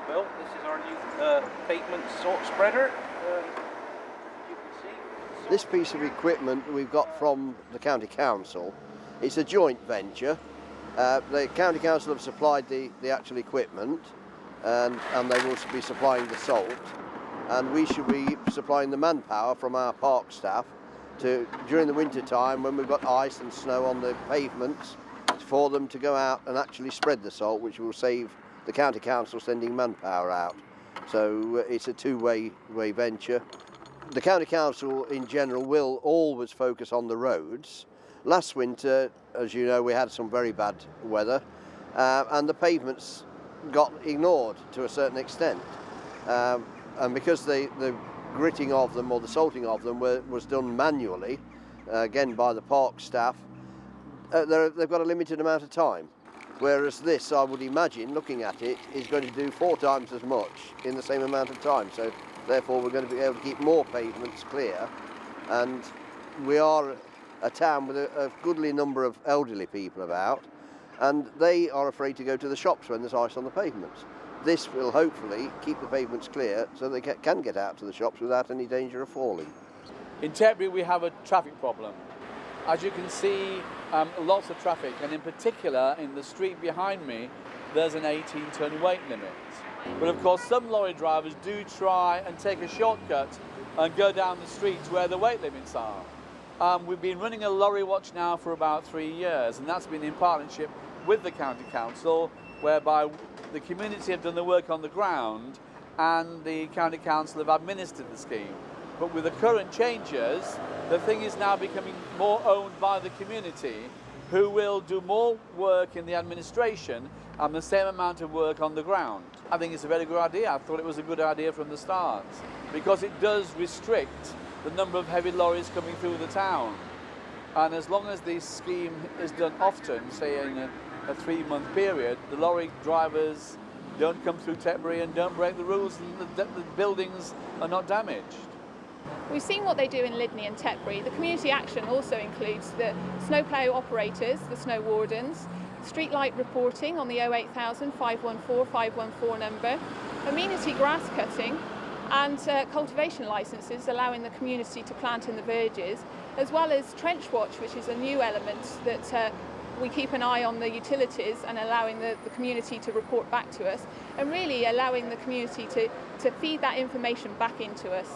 built. This is our new pavement salt spreader. You can see. This piece of equipment we've got from the County Council. It's a joint venture. The County Council have supplied the actual equipment, and they will be supplying the salt, and we should be supplying the manpower from our park staff during the winter time when we've got ice and snow on the pavements, for them to go out and actually spread the salt, which will save the County Council sending manpower out. So it's a two-way venture. The County Council in general will always focus on the roads. Last winter, as you know, we had some very bad weather, and the pavements got ignored to a certain extent. And because the gritting of them or the salting of them was done manually, again by the park staff, they've got a limited amount of time. Whereas this, I would imagine, looking at it, is going to do 4 times as much in the same amount of time. So therefore we're going to be able to keep more pavements clear. And we are a town with a goodly number of elderly people about, and they are afraid to go to the shops when there's ice on the pavements. This will hopefully keep the pavements clear so they can get out to the shops without any danger of falling. In Tetbury we have a traffic problem. As you can see, lots of traffic, and in particular in the street behind me there's an 18-ton weight limit. But of course some lorry drivers do try and take a shortcut and go down the street to where the weight limits are. We've been running a lorry watch now for about 3 years, and that's been in partnership with the County Council, whereby the community have done the work on the ground and the County Council have administered the scheme. But with the current changes, the thing is now becoming more owned by the community, who will do more work in the administration and the same amount of work on the ground. I think it's a very good idea. I thought it was a good idea from the start, because it does restrict the number of heavy lorries coming through the town. And as long as this scheme is done often, say in a 3-month period, the lorry drivers don't come through Tetbury and don't break the rules, and the buildings are not damaged. We've seen what they do in Lydney and Tetbury. The community action also includes the snowplough operators, the snow wardens, street light reporting on the 08000 514 514 number, amenity grass cutting, and cultivation licences allowing the community to plant in the verges, as well as trench watch, which is a new element that we keep an eye on the utilities and allowing the community to report back to us, and really allowing the community to feed that information back into us.